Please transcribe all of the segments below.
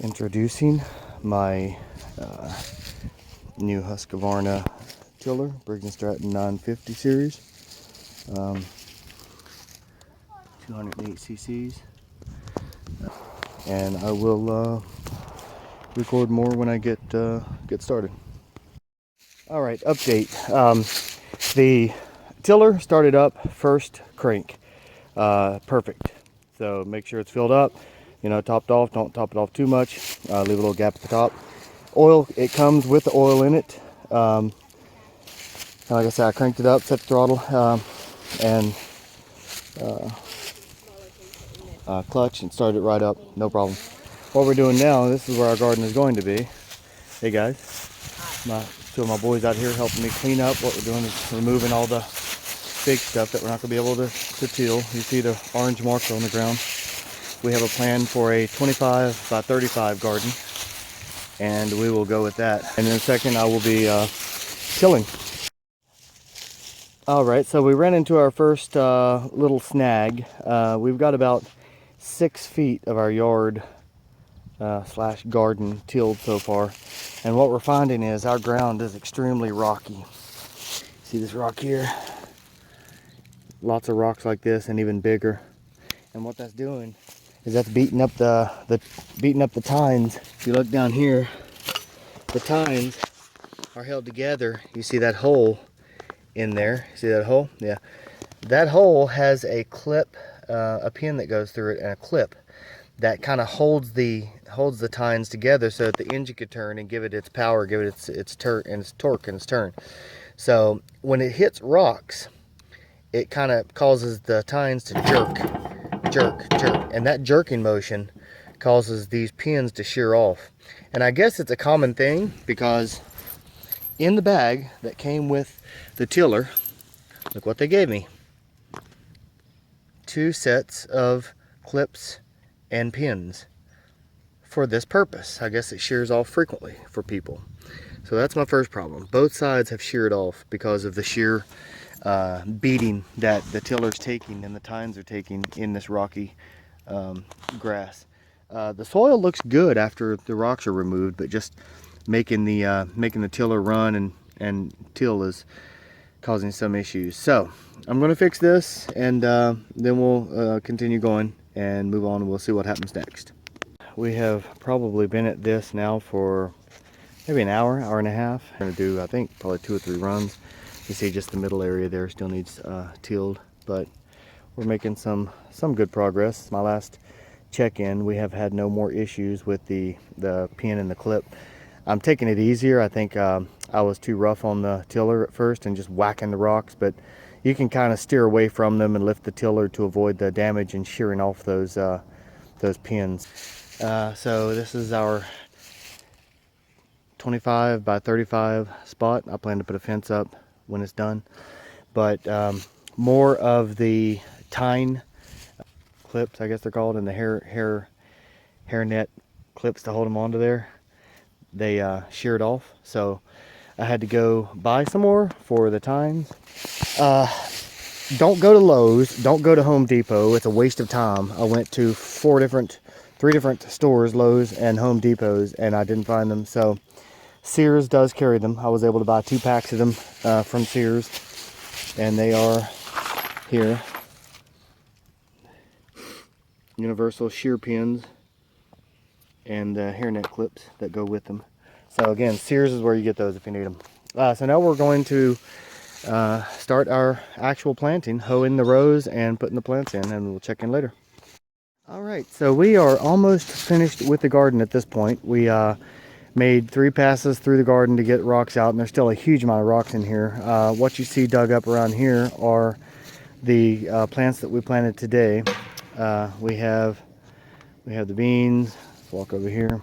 Introducing my new Husqvarna tiller, Briggs & Stratton 950 series, 208 cc's, and I will record more when I get started. All right, update. The tiller started up first crank, perfect. So make sure it's filled up. You know, topped off. Don't top it off too much. Leave a little gap at the top. Oil, it comes with the oil in it. And like I said, I cranked it up, set the throttle, and clutch, and started it right up. No problem. What we're doing now, this is where our garden is going to be. Hey guys, two of my boys out here helping me clean up. What we're doing is removing all the big stuff that we're not going to be able to till. You see the orange marker on the ground. We have a plan for a 25 by 35 garden, and we will go with that. And in a second I will be tilling. All right, so we ran into our first little snag. We've got about 6 feet of our yard slash garden tilled so far, and what we're finding is our ground is extremely rocky. See this rock here? Lots of rocks like this and even bigger. And what that's doing is that's beating up the tines. If you look down here, the tines are held together. You see that hole in there? See that hole? Yeah. That hole has a clip, a pin that goes through it, and a clip that kind of holds the tines together so that the engine could turn and give it its power, give it its torque and its turn. So when it hits rocks, it kind of causes the tines to jerk, and that jerking motion causes these pins to shear off. And I guess it's a common thing because in the bag that came with the tiller, look what they gave me. 2 sets of clips and pins for this purpose. I guess it shears off frequently for people. So that's my first problem. Both sides have sheared off because of the sheer beating that the tiller's taking and the tines are taking in this rocky grass. The soil looks good after the rocks are removed, but just making the tiller run and till is causing some issues. So I'm going to fix this, and then we'll continue going and move on, and we'll see what happens next. We have probably been at this now for maybe an hour and a half. I'm going to do, I think, probably 2 or 3 runs. You see just the middle area there still needs tilled, but we're making some good progress. My last check-in, we have had no more issues with the pin and the clip. I'm taking it easier. I think I was too rough on the tiller at first and just whacking the rocks, but you can kind of steer away from them and lift the tiller to avoid the damage and shearing off those pins. So this is our 25 by 35 spot. I plan to put a fence up when it's done, but more of the tine clips, I guess they're called, and the hair net clips to hold them onto there, they sheared off, so I had to go buy some more for the tines. Don't go to Lowe's, don't go to Home Depot. It's a waste of time. I went to 3 different stores, Lowe's and Home Depot's, and I didn't find them. So Sears does carry them. I was able to buy 2 packs of them from Sears, and they are here. Universal shear pins and hairnet clips that go with them. So again, Sears is where you get those if you need them. So now we're going to start our actual planting, hoeing the rows and putting the plants in, and we'll check in later. All right, so we are almost finished with the garden at this point. We made 3 passes through the garden to get rocks out, and there's still a huge amount of rocks in here. What you see dug up around here are the plants that we planted today. We have the beans. Let's walk over here.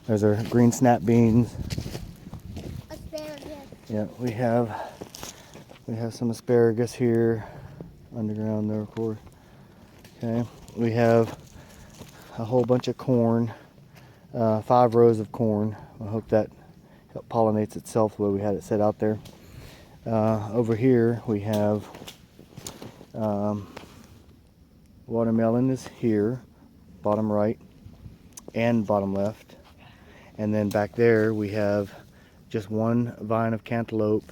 There's our green snap beans. Asparagus. Yeah, we have some asparagus here, underground there, of course. Okay, we have a whole bunch of corn. 5 rows of corn. I hope that pollinates itself the way we had it set out there. Over here we have watermelon is here, bottom right. and bottom left. And then back there we have just one vine of cantaloupe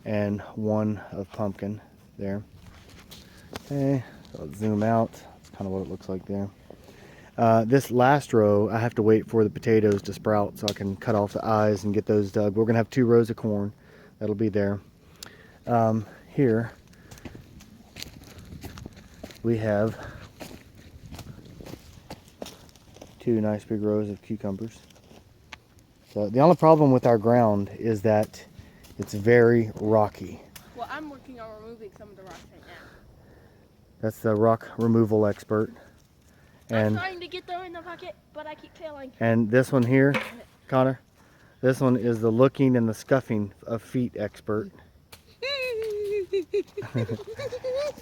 and one of pumpkin there. Okay, so I'll zoom out. That's kind of what it looks like there. This last row, I have to wait for the potatoes to sprout so I can cut off the eyes and get those dug. We're going to have 2 rows of corn. That'll be there. Here we have 2 nice big rows of cucumbers. So the only problem with our ground is that it's very rocky. Well, I'm working on removing some of the rocks right now. That's the rock removal expert. I'm And trying to get them in the bucket, but I keep failing. and this one here, Connor, this one is the looking and the scuffing of feet expert.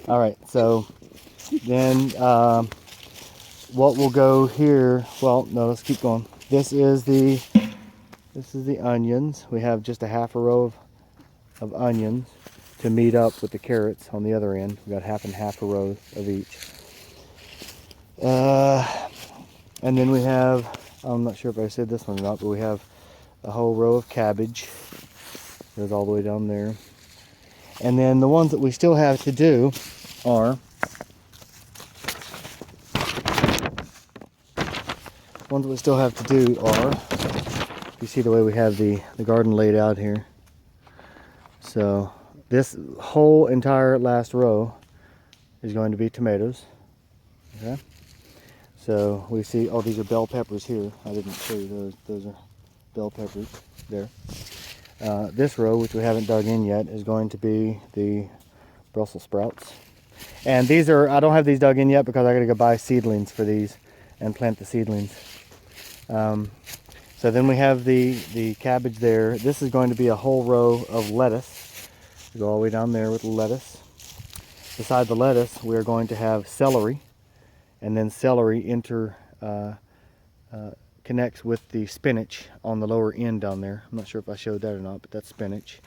All right, so then what will go here? Well, no, let's keep going. This is the onions. We have just a half a row of onions to meet up with the carrots on the other end. We got half and half a row of each. And then we have, I'm not sure if I said this one or not, but we have a whole row of cabbage. Goes all the way down there. And then the ones that we still have to do are you see the way we have the garden laid out here. So this whole entire last row is going to be tomatoes. Okay. So we see, oh, these are bell peppers here. I didn't show you those. Those are bell peppers there. This row, which we haven't dug in yet, is going to be the Brussels sprouts. And these are, I don't have these dug in yet because I got to go buy seedlings for these and plant the seedlings. So then we have the cabbage there. This is going to be a whole row of lettuce. We go all the way down there with the lettuce. Beside the lettuce, we are going to have celery. And then celery connects with the spinach on the lower end down there. I'm not sure if I showed that or not, but that's spinach.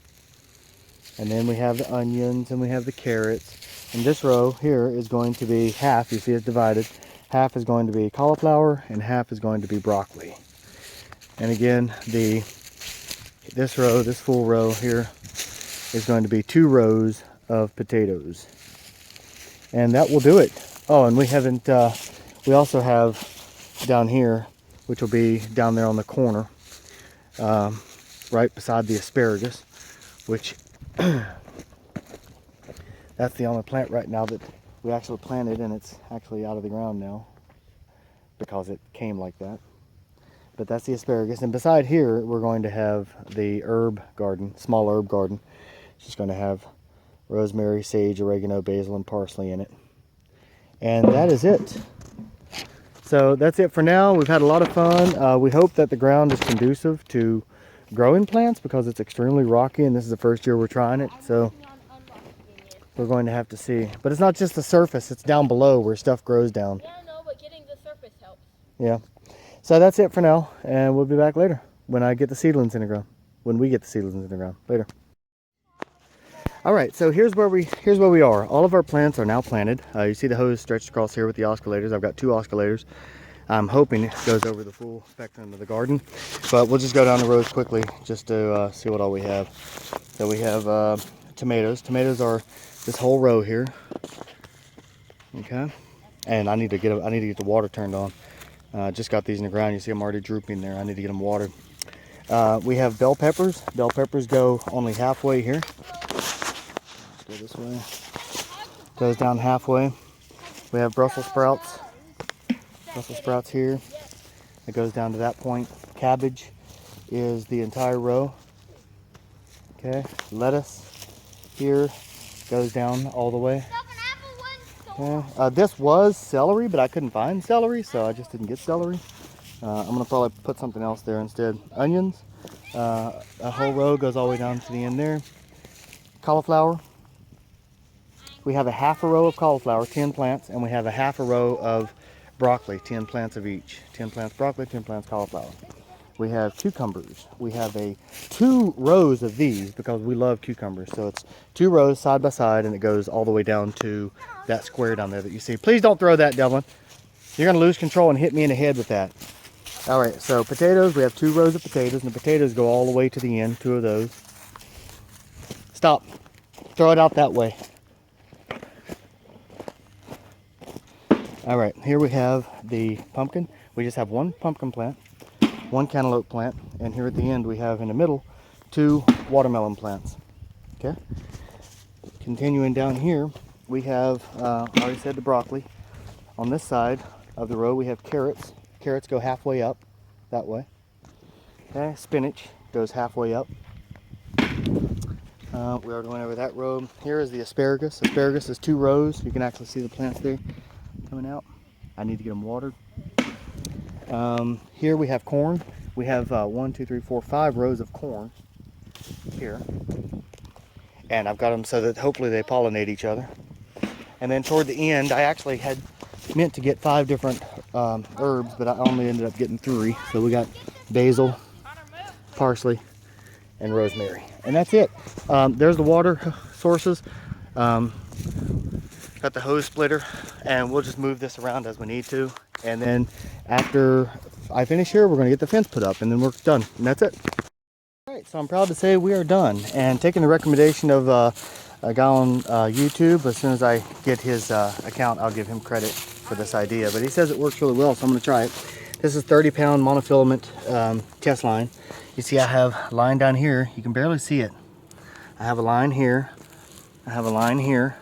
And then we have the onions and we have the carrots. And this row here is going to be half, you see it's divided. Half is going to be cauliflower and half is going to be broccoli. And again, this row, this full row here, is going to be 2 rows of potatoes. And that will do it. Oh, and we haven't, we also have down here, which will be down there on the corner, right beside the asparagus, which that's the only plant right now that we actually planted, and it's actually out of the ground now because it came like that. But that's the asparagus. And beside here, we're going to have the herb garden, small herb garden. It's just going to have rosemary, sage, oregano, basil, and parsley in it. And that is it. So that's it for now. We've had a lot of fun. We hope that the ground is conducive to growing plants because it's extremely rocky and this is the first year we're trying it. So we're going to have to see. But it's not just the surface, it's down below where stuff grows down. Yeah, I know, but getting the surface helps. Yeah. So that's it for now, and we'll be back later when I get the seedlings in the ground. When we get the seedlings in the ground. Later. All right, so here's where we are. All of our plants are now planted. You see the hose stretched across here with the oscullators. I've got 2 oscullators. I'm hoping it goes over the full spectrum of the garden, but we'll just go down the rows quickly just to see what all we have. So we have tomatoes. Tomatoes are this whole row here. Okay, and I need to get the water turned on. Just got these in the ground. You see them already drooping there. I need to get them watered. We have bell peppers. Bell peppers go only halfway here. Go this way. Goes down halfway. We have Brussels sprouts. Brussels sprouts here. It goes down to that point. Cabbage is the entire row. Okay. Lettuce here goes down all the way. Okay. This was celery, but I couldn't find celery, so I just didn't get celery. I'm gonna probably put something else there instead. Onions. A whole row goes all the way down to the end there. Cauliflower. We have a half a row of cauliflower, 10 plants, and we have a half a row of broccoli, 10 plants of each. 10 plants broccoli, 10 plants cauliflower. We have cucumbers. We have 2 rows of these because we love cucumbers. So it's 2 rows side by side, and it goes all the way down to that square down there that you see. Please don't throw that, Devlin. You're gonna lose control and hit me in the head with that. All right, so potatoes, we have 2 rows of potatoes, and the potatoes go all the way to the end, 2 of those. Stop. Throw it out that way. All right, here we have the pumpkin. We just have 1 pumpkin plant, 1 cantaloupe plant, and here at the end we have in the middle 2 watermelon plants. Okay. Continuing down here, we have, I already said the broccoli. On this side of the row we have carrots. Carrots go halfway up that way. Okay, spinach goes halfway up. We already went over that row. Here is the asparagus. Asparagus is 2 rows. You can actually see the plants there coming out. I need to get them watered. Here we have corn. We have 1, 2, 3, 4, 5 rows of corn here. And I've got them so that hopefully they pollinate each other. And then toward the end, I actually had meant to get 5 different herbs, but I only ended up getting 3. So we got basil, parsley, and rosemary. And that's it. There's the water sources. Got the hose splitter, and we'll just move this around as we need to. And then after I finish here, we're going to get the fence put up, and then we're done. And that's it. All right, so I'm proud to say we are done. And taking the recommendation of a guy on YouTube, as soon as I get his account, I'll give him credit for this idea. But he says it works really well, so I'm going to try it. This is 30-pound monofilament test line. You see I have a line down here. You can barely see it. I have a line here. I have a line here.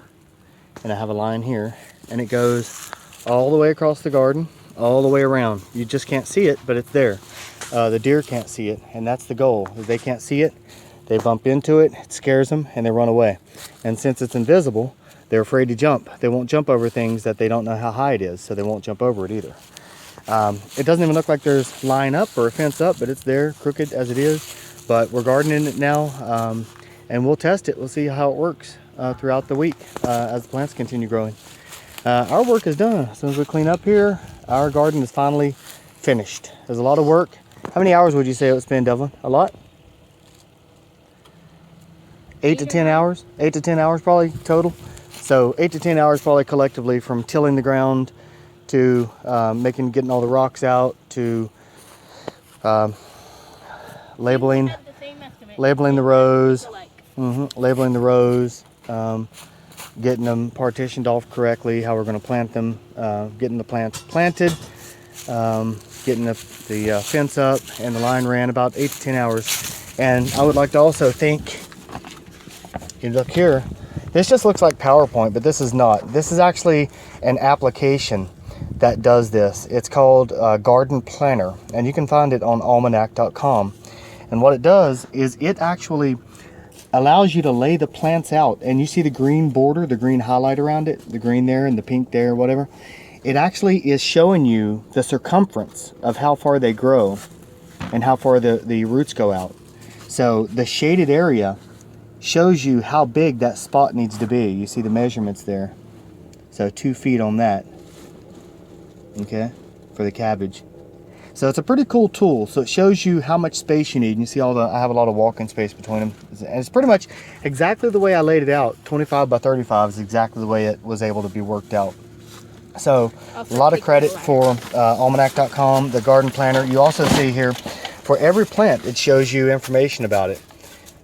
And I have a line here. And it goes all the way across the garden, all the way around. You just can't see it, but it's there. The deer can't see it, and that's the goal. If they can't see it, they bump into it, it scares them, and they run away. And since it's invisible, they're afraid to jump. They won't jump over things that they don't know how high it is, so they won't jump over it either. It doesn't even look like there's line up or a fence up, but it's there, crooked as it is. But we're gardening it now, and we'll test it. We'll see how it works throughout the week as the plants continue growing. Our work is done. As soon as we clean up here, our garden is finally finished. There's a lot of work. How many hours would you say it's been, Devlin? A lot? 8 to 10 hours? 8 to 10 hours probably total. So 8 to 10 hours probably collectively, from tilling the ground to getting all the rocks out to labeling the rows, labeling the rows, getting them partitioned off correctly, how we're going to plant them, getting the plants planted, getting the fence up, and the line ran about 8 to 10 hours. And I would like to also thank, you look here, this just looks like PowerPoint, but this is not. This is actually an application that does this. It's called Garden Planner, and you can find it on almanac.com. And what it does is it actually allows you to lay the plants out, and you see the green border, the green highlight around it, the green there and the pink there, whatever. It actually is showing you the circumference of how far they grow and how far the roots go out. So the shaded area shows you how big that spot needs to be. You see the measurements there. So 2 feet on that, okay, for the cabbage. So it's a pretty cool tool. So it shows you how much space you need. And you see I have a lot of walking space between them. And it's pretty much exactly the way I laid it out. 25 by 35 is exactly the way it was able to be worked out. So a lot of credit for almanac.com, the garden planner. You also see here, for every plant, it shows you information about it.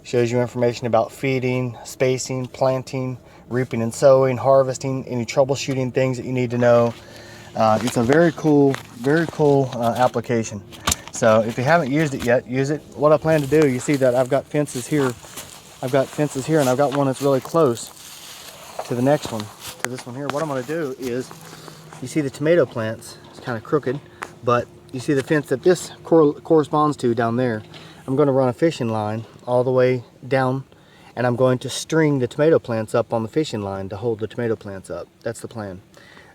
It shows you information about feeding, spacing, planting, reaping and sowing, harvesting, any troubleshooting things that you need to know. It's a very cool application. So if you haven't used it yet, use it. What I plan to do, you see that I've got fences here. I've got fences here, and I've got one that's really close to the next one, to this one here. What I'm going to do is, you see the tomato plants, it's kind of crooked, but you see the fence that this corresponds to down there. I'm going to run a fishing line all the way down, and I'm going to string the tomato plants up on the fishing line to hold the tomato plants up. That's the plan.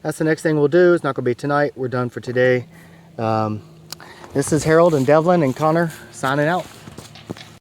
That's the next thing we'll do. It's not going to be tonight. We're done for today. This is Harold and Devlin and Connor signing out.